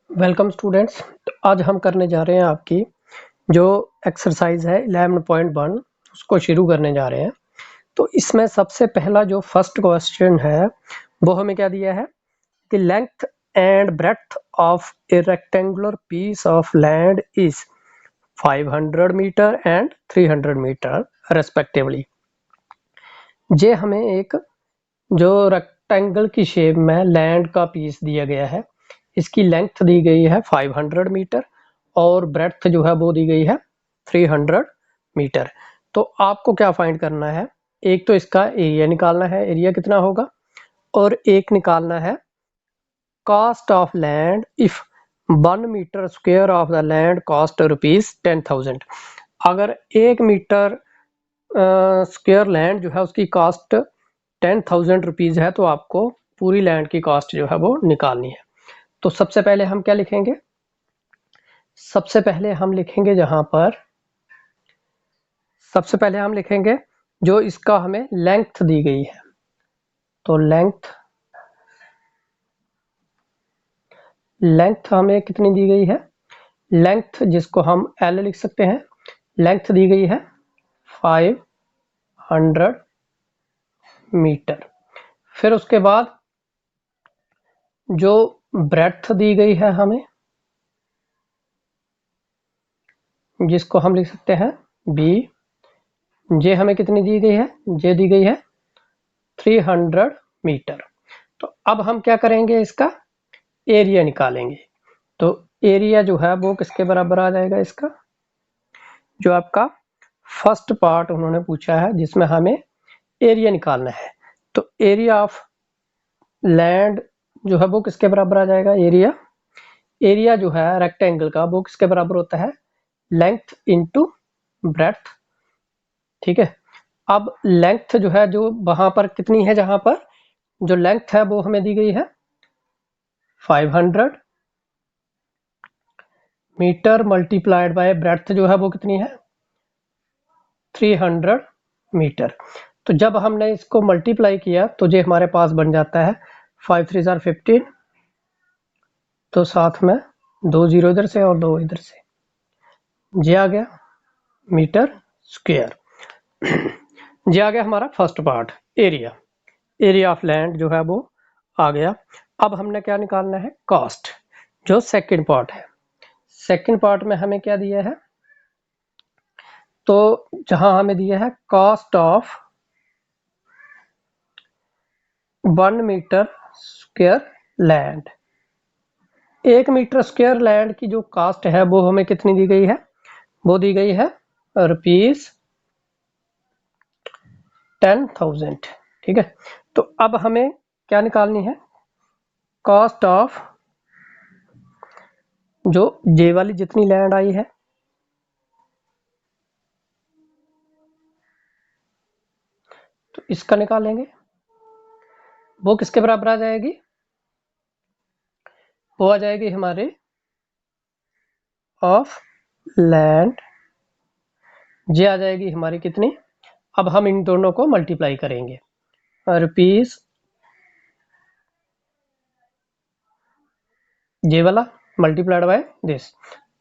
Welcome students. तो आज हम करने जा रहे हैं आपकी जो एक्सरसाइज है 11.1 उसको शुरू करने जा रहे हैं। तो इसमें सबसे पहला जो फर्स्ट क्वेश्चन है वो हमें क्या दिया है कि length and breadth of a rectangular piece of land is 500 metre and 300 metre respectively. ये हमें एक जो रेक्टेंगल की शेप में लैंड का पीस दिया गया है, इसकी लेंथ दी गई है 500 मीटर और ब्रेड्थ जो है वो दी गई है 300 मीटर। तो आपको क्या फाइंड करना है, एक तो इसका एरिया निकालना है, एरिया कितना होगा, और एक निकालना है cost of land if 1 metre square of the land cost rupees 10,000। अगर 1 मीटर स्क्वायर लैंड जो है उसकी कॉस्ट 10,000 रुपीज है तो आपको पूरी लैंड की कॉस्ट जो है वो निकालनी है। तो सबसे पहले हम क्या लिखेंगे, सबसे पहले हम लिखेंगे जो इसका हमें लेंथ दी गई है। तो लेंथ हमें कितनी दी गई है, लेंथ जिसको हम L लिख सकते हैं, लेंथ दी गई है 500 मीटर। फिर उसके बाद जो ब्रेड्थ दी गई है हमें, जिसको हम लिख सकते हैं B, ये हमें कितनी दी गई है, ये दी गई है 300 मीटर। तो अब हम क्या करेंगे, इसका एरिया निकालेंगे। तो एरिया जो है वो किसके बराबर आ जाएगा, इसका जो आपका फर्स्ट पार्ट उन्होंने पूछा है जिसमें हमें एरिया निकालना है, तो एरिया ऑफ लैंड जो है वो किसके बराबर आ जाएगा, एरिया जो है रेक्टेंगल का वो किसके बराबर होता है, लेंथ इनटू ब्रेड्थ। ठीक है, अब लेंथ जो है जो वहां पर कितनी है, जहां पर जो लेंथ है वो हमें दी गई है 500 मीटर मल्टीप्लाइड बाय ब्रेड्थ जो है वो कितनी है 300 मीटर। तो जब हमने इसको मल्टीप्लाई किया तो ये हमारे पास बन जाता है 5 3 जार 15, तो साथ में 2 जीरो इधर से और 2 इधर से, ये आ गया मीटर स्क्वायर। ये आ गया हमारा first part, area of land जो है वो आ गया। अब हमने क्या निकालना है, कॉस्ट, जो सेकंड पार्ट है। सेकंड पार्ट में हमें क्या दिया है, तो जहां हमें दिया है cost of 1 metre square land, 1 metre square land की जो कॉस्ट है वो हमें कितनी दी गई है, वो दी गई है रुपीज 10,000। ठीक है, तो अब हमें क्या निकालनी है, कॉस्ट ऑफ जो जे वाली जितनी लैंड आई है, तो इसका निकालेंगे, वो किसके बराबर आ जाएगी, वो आ जाएगी हमारे ऑफ लैंड, ये आ जाएगी हमारी कितनी, अब हम इन दोनों को मल्टीप्लाई करेंगे, रुपीज जे वाला मल्टीप्लाइड बाय दिस,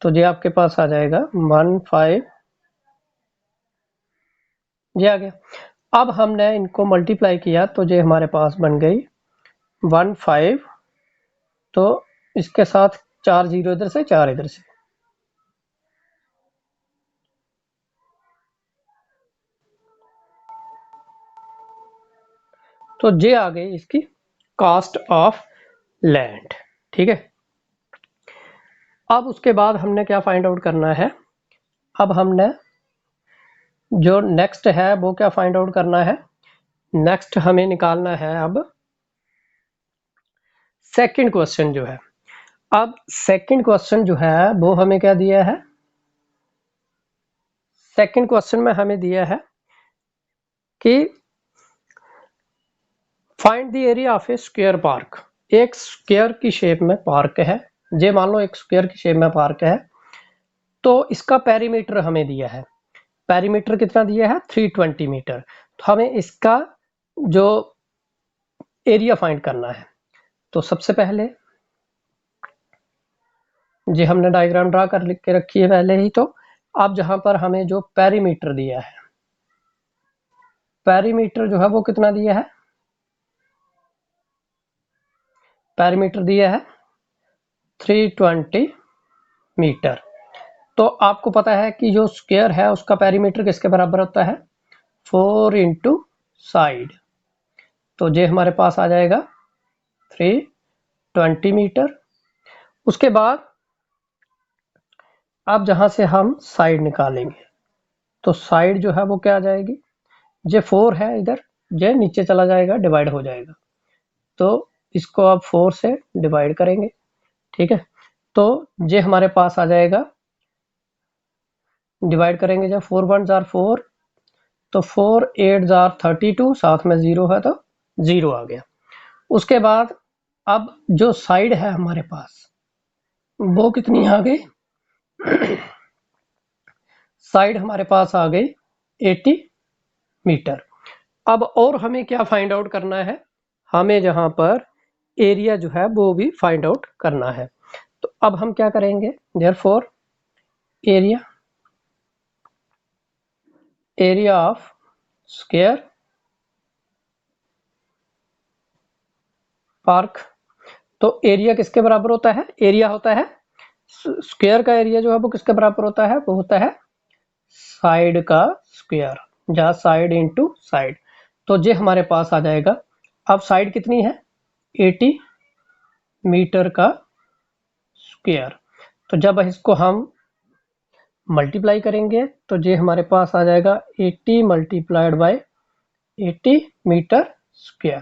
तो ये आपके पास आ जाएगा 15, ये आ गया। अब हमने इनको मल्टीप्लाई किया तो ये हमारे पास बन गई 15, तो इसके साथ 4 जीरो इधर से 4 इधर से, तो ये आ गई इसकी कॉस्ट ऑफ लैंड। ठीक है, अब उसके बाद हमने क्या फाइंड आउट करना है, अब हमने जो नेक्स्ट है वो क्या फाइंड आउट करना है, नेक्स्ट हमें निकालना है अब सेकंड क्वेश्चन जो है। अब सेकंड क्वेश्चन जो है वो हमें क्या दिया है, सेकंड क्वेश्चन में हमें दिया है कि find the area of A square park. एक स्क्वायर की शेप में पार्क है, जे मान लो एक स्क्वायर की शेप में पार्क है, तो इसका पेरीमीटर हमें दिया है, पेरीमीटर कितना दिया है 320 मीटर। तो हमें इसका जो एरिया फाइंड करना है, तो सबसे पहले जी हमने डायग्राम ड्रा कर लिख के रखी है पहले ही। तो अब जहां पर हमें जो पेरीमीटर दिया है, पेरीमीटर जो है वो कितना दिया है, पेरीमीटर दिया है 320 मीटर। तो आपको पता है कि जो स्क्वायर है उसका पेरीमीटर किसके बराबर होता है, 4 इंटू साइड। तो ये हमारे पास आ जाएगा 320 मीटर। उसके बाद अब जहां से हम साइड निकालेंगे, तो साइड जो है वो क्या आ जाएगी, ये 4 है इधर, ये नीचे चला जाएगा, डिवाइड हो जाएगा। तो इसको आप 4 से डिवाइड करेंगे, ठीक है। तो ये हमारे पास आ जाएगा, डिवाइड करेंगे जब 4 1 जार 4, तो 4 8 जार 32, साथ में 0 है तो 0 आ गया। उसके बाद अब जो साइड है हमारे पास वो कितनी आ गई, साइड हमारे पास आ गई 80 मीटर। अब और हमें क्या फाइंड आउट करना है, हमें जहां पर एरिया जो है वो भी फाइंड आउट करना है। तो अब हम क्या करेंगे, therefore area, area of square park. तो एरिया किसके बराबर होता है, एरिया होता है स्क्वायर का एरिया जो है वो किसके बराबर होता है, वो होता है साइड का स्क्वायर, जहां साइड इंटू साइड। तो ये हमारे पास आ जाएगा। अब साइड कितनी है, 80 मीटर का स्क्वायर। तो जब इसको हम मल्टीप्लाई करेंगे तो ये हमारे पास आ जाएगा 80 मल्टीप्लाइड बाय 80 मीटर स्क्वायर।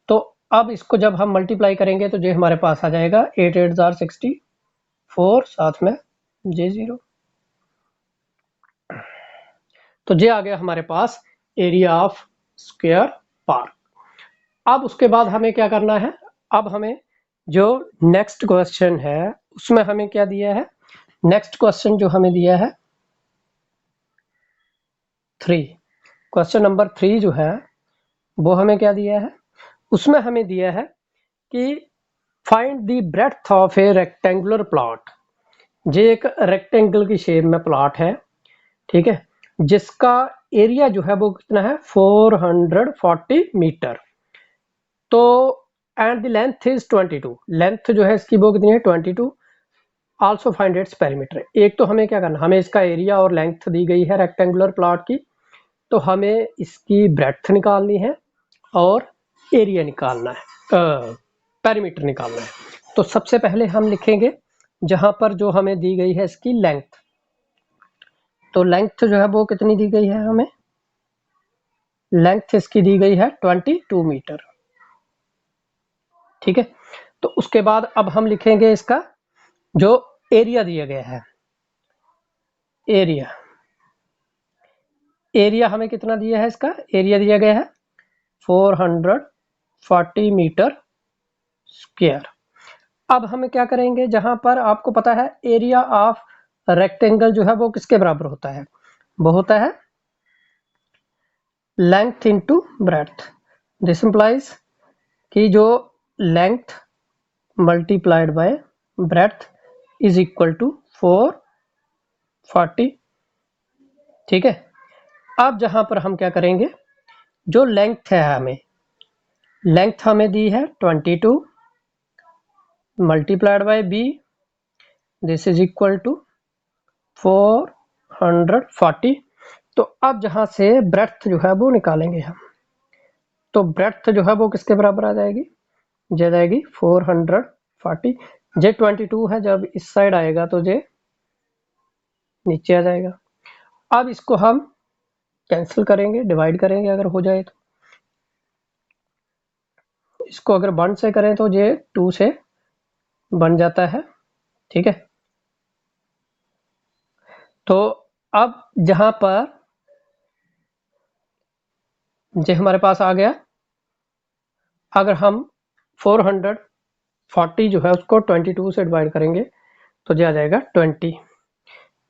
तो अब इसको जब हम मल्टीप्लाई करेंगे तो ये हमारे पास आ जाएगा 8 8 जार 64, साथ में J0। तो ये आ गया हमारे पास एरिया ऑफ स्क्वायर पार्क। अब उसके बाद हमें क्या करना है, अब हमें जो नेक्स्ट क्वेश्चन है उसमें हमें क्या दिया है, नेक्स्ट क्वेश्चन जो हमें दिया है 3, क्वेश्चन नंबर 3 जो है वो हमें क्या दिया है, उसमें हमें दिया है कि find the breadth of a rectangular plot. ये एक रेक्टेंगल की शेप में प्लॉट है, ठीक है, जिसका एरिया जो है वो कितना है 440 मीटर। तो and the length is 22, length जो है इसकी वो कितनी है 22। Also find its perimeter. एक तो हमें क्या करना, हमें इसका एरिया और लेंथ दी गई है रेक्टेंगुलर प्लॉट की, तो हमें इसकी ब्रेड्थ निकालनी है और एरिया निकालना है, पेरीमीटर निकालना है। तो सबसे पहले हम लिखेंगे जहां पर जो हमें दी गई है इसकी लेंथ, तो लेंथ जो है वो कितनी दी गई है हमें, लेंथ इसकी दी गई है 22 मीटर, ठीक है। तो उसके बाद अब हम लिखेंगे इसका जो एरिया दिया गया है, एरिया, एरिया हमें कितना दिया है, इसका एरिया दिया गया है 440 मीटर स्क्वायर। अब हमें क्या करेंगे, जहां पर आपको पता है एरिया ऑफ रेक्टेंगल जो है वो किसके बराबर होता है, वो होता है length into breadth. This implies कि जो length multiplied by breadth is equal to 440, ठीक है। अब जहां पर हम क्या करेंगे, जो लेंथ है लेंथ हमें दी है 22 multiplied by B, this is equal to 440। तो अब जहां से ब्रेड्थ जो है वो निकालेंगे हम, तो ब्रेड्थ जो है वो किसके बराबर आ जाएगी, जे जाएगी 440, जे 22 है, जब इस साइड आएगा तो जे नीचे आ जाएगा। अब इसको हम कैंसिल करेंगे, डिवाइड करेंगे अगर हो जाए तो, इसको अगर 1 से करें तो ये 2 से बन जाता है, ठीक है। तो अब जहां पर ये हमारे पास आ गया, अगर हम 440 जो है उसको 22 से डिवाइड करेंगे तो ये आ जाएगा 20।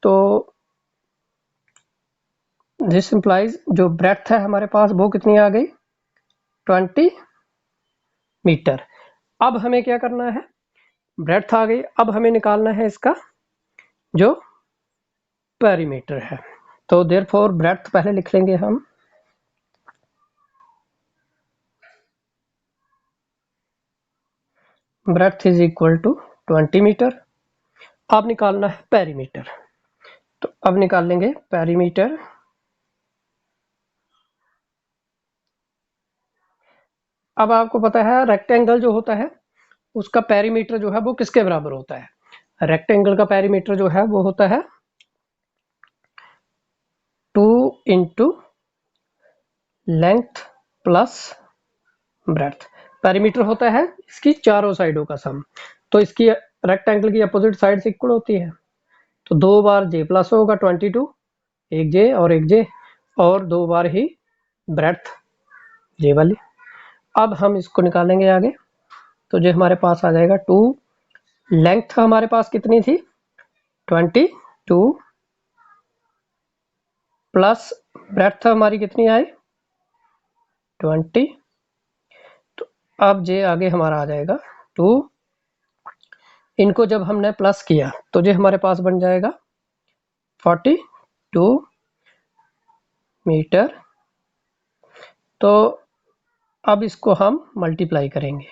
तो दिस इंप्लाइज जो ब्रेड्थ है हमारे पास वो कितनी आ गई 20 मीटर। अब हमें क्या करना है, ब्रेड्थ आ गई। अब हमें निकालना है इसका जो पेरीमीटर है, तो देयरफॉर ब्रेड्थ पहले लिख लेंगे हम, breadth is equal to 20 metre. अब निकालना है पेरीमीटर, तो अब निकाल लेंगे पेरीमीटर। अब आपको पता है रेक्टेंगल जो होता है उसका पेरीमीटर जो है वो किसके बराबर होता है? रेक्टेंगल का पेरीमीटर जो है वो होता है 2 into length plus breadth. Perimeter होता है इसकी चारों साइडों का सम, तो इसकी रेक्टेंगल की अपोजिट साइड से इक्वल होती है, तो 2 बार जे प्लस होगा 22, एक जे और एक जे, और 2 बार ही ब्रेड्थ जे वाली। अब हम इसको निकालेंगे आगे, तो जो हमारे पास आ जाएगा 2, लेंथ हमारे पास कितनी थी 22 प्लस ब्रेड्थ हमारी कितनी आई 20, तो अब जे आगे हमारा आ जाएगा 2, इनको जब हमने प्लस किया तो जो हमारे पास बन जाएगा 42 मीटर। तो अब इसको हम मल्टीप्लाई करेंगे,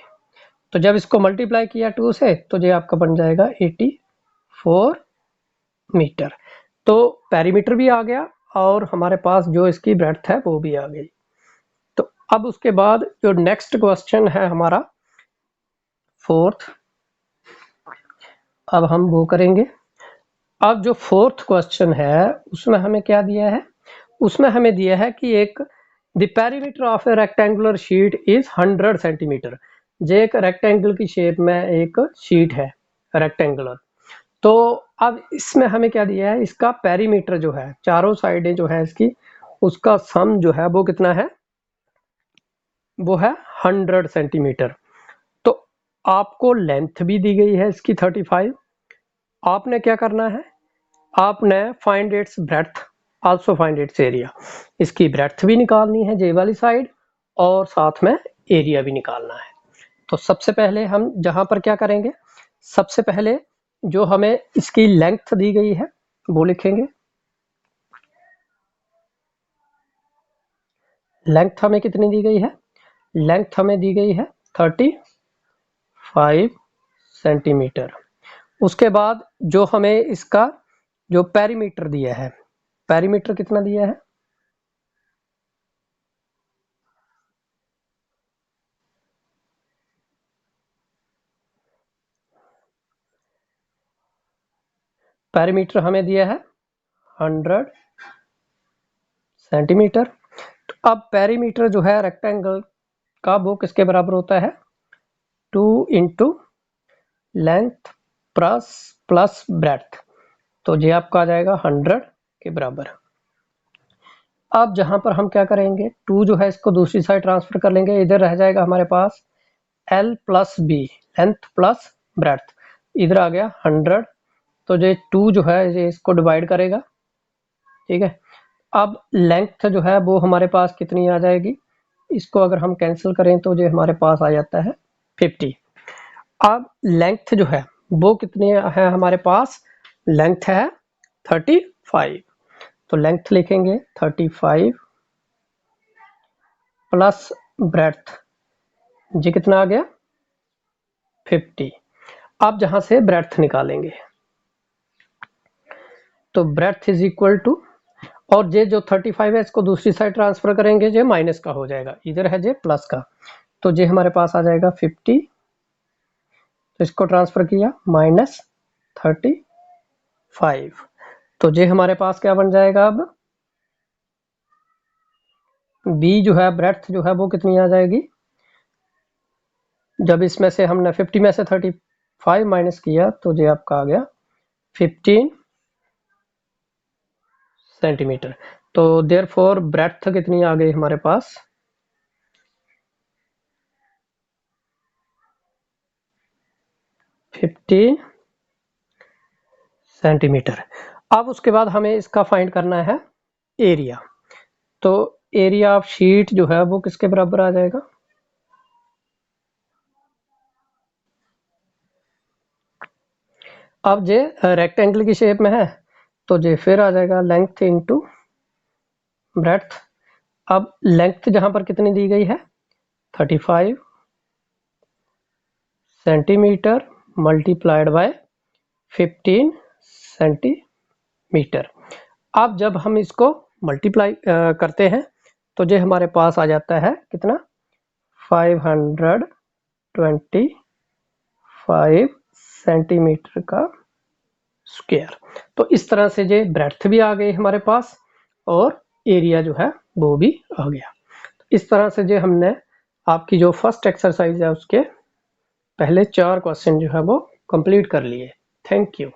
तो जब इसको मल्टीप्लाई किया 2 से तो ये आपका बन जाएगा 84 मीटर। तो पेरीमीटर भी आ गया और हमारे पास जो इसकी ब्रेड्थ है वो भी आ गई। तो अब उसके बाद जो नेक्स्ट क्वेश्चन है हमारा फोर्थ, अब हम वो करेंगे। अब जो फोर्थ क्वेश्चन है उसमें हमें क्या दिया है, उसमें हमें दिया है कि एक the perimeter of a rectangular sheet is 100 centimetre. जे एक रेक्टेंगल की शेप में एक शीट है रेक्टेंगुलर, तो अब इसमें हमें क्या दिया है, इसका पेरीमीटर जो है चारों साइडें जो है इसकी, उसका सम जो है वो कितना है, वो है 100 सेंटीमीटर। तो आपको लेंथ भी दी गई है इसकी 35, आपने क्या करना है, आपने find its breadth also find its area, इसकी ब्रेड्थ भी निकालनी है जे वाली साइड और साथ में एरिया भी निकालना है। तो सबसे पहले हम जहां पर क्या करेंगे, सबसे पहले जो हमें इसकी लेंथ दी गई है वो लिखेंगे। लेंथ हमें कितनी दी गई है, लेंथ हमें दी गई है 35 सेंटीमीटर। उसके बाद जो हमें इसका जो पेरीमीटर दिया है, पेरीमीटर कितना दिया है, पेरीमीटर हमें दिया है 100 सेंटीमीटर। तो अब पेरीमीटर जो है रेक्टेंगल का वो किसके बराबर होता है, 2 into length plus plus breadth, तो ये आपका आ जाएगा 100 के बराबर। अब जहां पर हम क्या करेंगे, 2 जो है इसको दूसरी साइड ट्रांसफर कर लेंगे, इधर रह जाएगा हमारे पास L plus B, length plus breadth, इधर आ गया 100, तो ये 2 जो है ये इसको डिवाइड करेगा, ठीक है। अब लेंथ जो है वो हमारे पास कितनी आ जाएगी, इसको अगर हम कैंसिल करें तो ये हमारे पास आ जाता है 50। अब लेंथ जो है वो कितनी है हमारे पास, लेंथ है 35, तो लेंथ लिखेंगे 35 प्लस ब्रेड्थ, जी कितना आ गया 50। अब जहां से ब्रेड्थ निकालेंगे तो ब्रेड्थ इज इक्वल टू, और जे जो 35 है इसको दूसरी साइड ट्रांसफर करेंगे, जे माइनस का हो जाएगा, इधर है जे प्लस का, तो जे हमारे पास आ जाएगा 50, तो इसको ट्रांसफर किया -35, तो जे हमारे पास क्या बन जाएगा, अब बी जो है ब्रेड्थ जो है वो कितनी आ जाएगी, जब इसमें से हमने 50 में से 35 माइनस किया तो ये आपका आ गया 15 सेंटीमीटर। तो देयरफॉर ब्रेड्थ कितनी आ गई हमारे पास, 15 सेंटीमीटर। अब उसके बाद हमें इसका फाइंड करना है एरिया, तो एरिया ऑफ शीट जो है वो किसके बराबर आ जाएगा, अब जे रेक्टेंगल की शेप में है तो जे फिर आ जाएगा लेंथ इनटू ब्रेड्थ। अब लेंथ जहां पर कितनी दी गई है 35 सेंटीमीटर मल्टीप्लाइड बाय 15 सेंटीमीटर। अब जब हम इसको मल्टीप्लाई करते हैं तो जो हमारे पास आ जाता है कितना 525 सेंटीमीटर का स्क्वायर। तो इस तरह से जो ब्रेड्थ भी आ गई हमारे पास और एरिया जो है वो भी आ गया। इस तरह से जो हमने आपकी जो फर्स्ट एक्सरसाइज है उसके पहले 4 क्वेश्चन जो है वो कंप्लीट कर लिए। Thank you.